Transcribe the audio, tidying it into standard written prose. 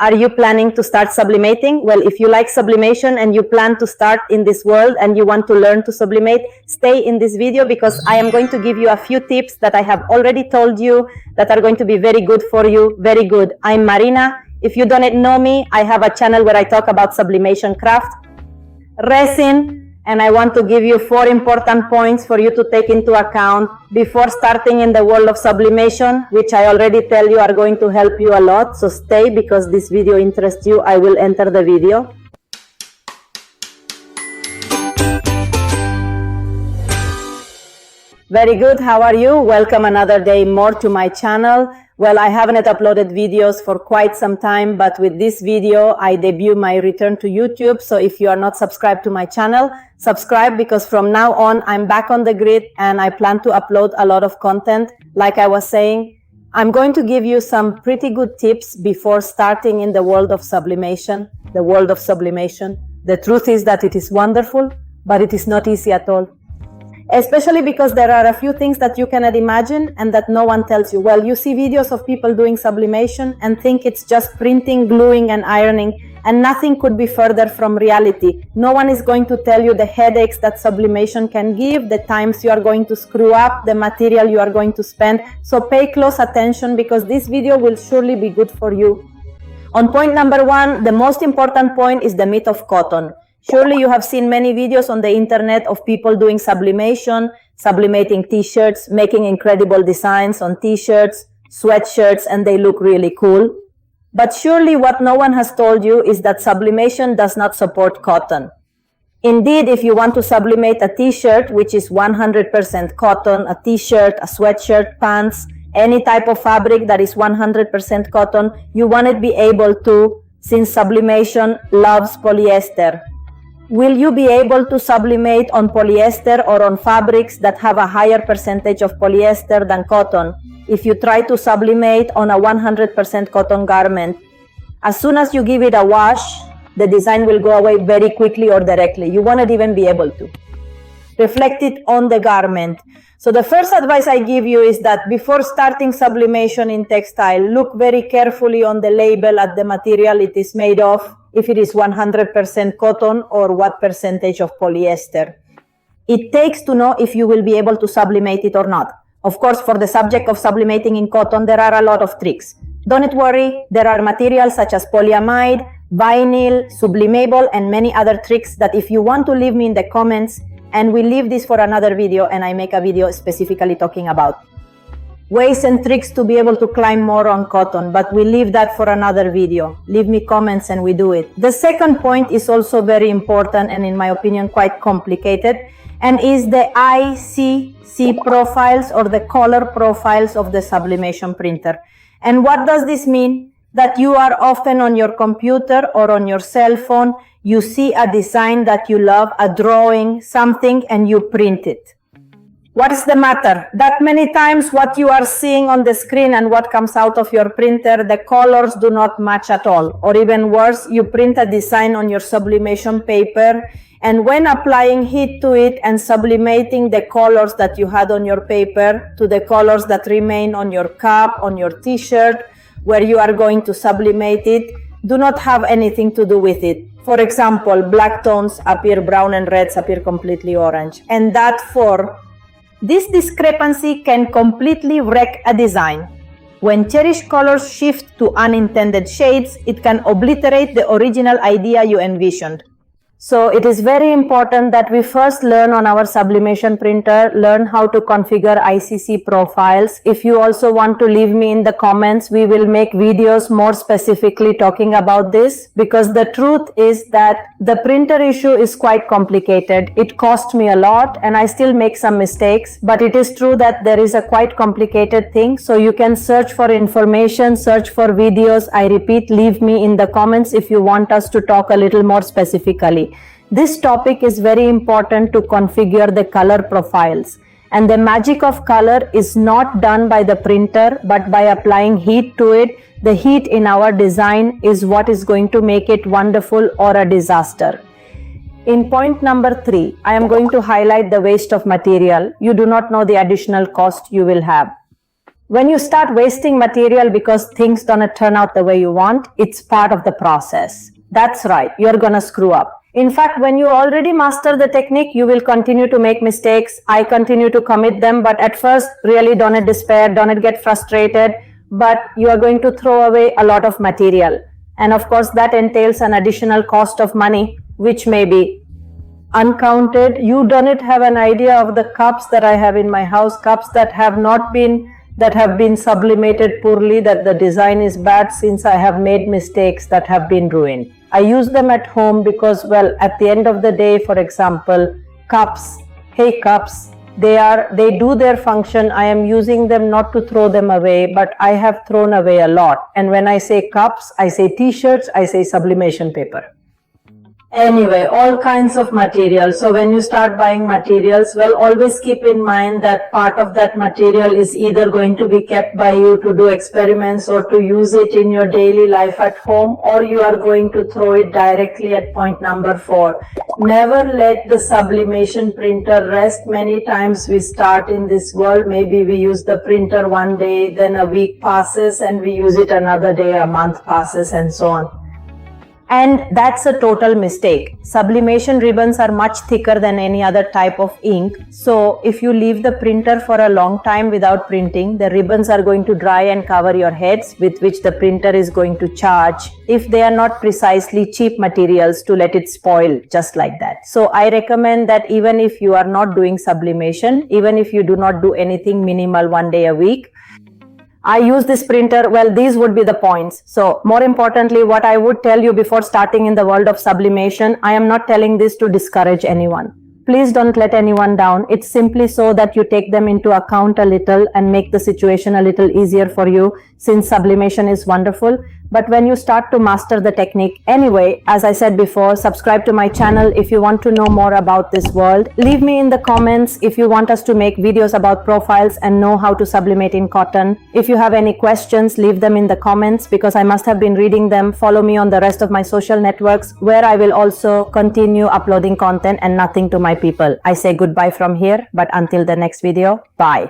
Are you planning to start sublimating? Well, if you like sublimation and you plan to start in this world and you want to learn to sublimate, stay in this video because I am going to give you a few tips that I have already told you that are going to be very good for you. Very good. I'm Marina. If you don't know me, I have a channel where I talk about sublimation craft, resin, and I want to give you 4 important points for you to take into account before starting in the world of sublimation, which I already tell you are going to help you a lot. So stay because this video interests you. I will enter the video. Very good. How are you? Welcome another day more to my channel. Well, I haven't uploaded videos for quite some time, but with this video, I debut my return to YouTube. So if you are not subscribed to my channel, subscribe because from now on, I'm back on the grid and I plan to upload a lot of content. Like I was saying, I'm going to give you some pretty good tips before starting in the world of sublimation. The world of sublimation. The truth is that it is wonderful, but it is not easy at all. Especially because there are a few things that you cannot imagine and that no one tells you. Well, you see videos of people doing sublimation and think it's just printing, gluing, and ironing, and nothing could be further from reality. No one is going to tell you the headaches that sublimation can give, the times you are going to screw up, the material you are going to spend. So pay close attention because this video will surely be good for you. On point number 1, the most important point is the myth of cotton. Surely you have seen many videos on the internet of people doing sublimation, sublimating t-shirts, making incredible designs on t-shirts, sweatshirts, and they look really cool. But surely what no one has told you is that sublimation does not support cotton. Indeed, if you want to sublimate a t-shirt, which is 100% cotton, a t-shirt, a sweatshirt, pants, any type of fabric that is 100% cotton, you want to be able to, since sublimation loves polyester. Will you be able to sublimate on polyester or on fabrics that have a higher percentage of polyester than cotton if you try to sublimate on a 100% cotton garment? As soon as you give it a wash, the design will go away very quickly or directly. You won't even be able to reflect it on the garment. So the first advice I give you is that before starting sublimation in textile, look very carefully on the label at the material it is made of, if it is 100% cotton or what percentage of polyester. It takes to know if you will be able to sublimate it or not. Of course, for the subject of sublimating in cotton, there are a lot of tricks. Don't worry, there are materials such as polyamide, vinyl, sublimable, and many other tricks that if you want to leave me in the comments, and we leave this for another video and I make a video specifically talking about ways and tricks to be able to climb more on cotton, but we leave that for another video. Leave me comments and we do it. The second point is also very important and in my opinion quite complicated, and is the ICC profiles or the color profiles of the sublimation printer. And what does this mean? That you are often on your computer or on your cell phone, you see a design that you love, a drawing, something, and you print it. What is the matter? That many times what you are seeing on the screen and what comes out of your printer, the colors do not match at all. Or even worse, you print a design on your sublimation paper, and when applying heat to it and sublimating the colors that you had on your paper to the colors that remain on your cup, on your t-shirt, where you are going to sublimate it, do not have anything to do with it. For example, black tones appear brown and reds appear completely orange. And this discrepancy can completely wreck a design. When cherished colors shift to unintended shades, it can obliterate the original idea you envisioned. So it is very important that we first learn on our sublimation printer, learn how to configure ICC profiles. If you also want to leave me in the comments, we will make videos more specifically talking about this, because the truth is that the printer issue is quite complicated. It cost me a lot and I still make some mistakes, but it is true that there is a quite complicated thing. So you can search for information, search for videos. I repeat, leave me in the comments if you want us to talk a little more specifically. This topic is very important to configure the color profiles, and the magic of color is not done by the printer but by applying heat to it. The heat in our design is what is going to make it wonderful or a disaster. In point number 3, I am going to highlight the waste of material. You do not know the additional cost you will have. When you start wasting material because things don't turn out the way you want, it's part of the process. That's right, you're gonna screw up. In fact, when you already master the technique, you will continue to make mistakes. I continue to commit them, but at first, really don't despair, don't get frustrated, but you are going to throw away a lot of material. And of course, that entails an additional cost of money, which may be uncounted. You don't have an idea of the cups that I have in my house, cups that have been sublimated poorly, that the design is bad since I have made mistakes that have been ruined. I use them at home because, well, at the end of the day, for example, cups, they do their function. I am using them not to throw them away, but I have thrown away a lot. And when I say cups, I say t-shirts, I say sublimation paper. Anyway, all kinds of materials. So when you start buying materials, well, always keep in mind that part of that material is either going to be kept by you to do experiments or to use it in your daily life at home, or you are going to throw it directly at point number 4. Never let the sublimation printer rest. Many times we start in this world, maybe we use the printer one day, then a week passes and we use it another day, a month passes and so on. And that's a total mistake. Sublimation ribbons are much thicker than any other type of ink. So if you leave the printer for a long time without printing, the ribbons are going to dry and cover your heads, with which the printer is going to charge if they are not precisely cheap materials to let it spoil just like that. So I recommend that even if you are not doing sublimation, even if you do not do anything minimal one day a week, I use this printer. Well, these would be the points. So more importantly, what I would tell you before starting in the world of sublimation, I am not telling this to discourage anyone. Please don't let anyone down. It's simply so that you take them into account a little and make the situation a little easier for you, since sublimation is wonderful. But when you start to master the technique, anyway, as I said before, subscribe to my channel if you want to know more about this world. Leave me in the comments if you want us to make videos about profiles and know how to sublimate in cotton. If you have any questions, leave them in the comments because I must have been reading them. Follow me on the rest of my social networks where I will also continue uploading content and nothing to my people. I say goodbye from here, but until the next video, bye.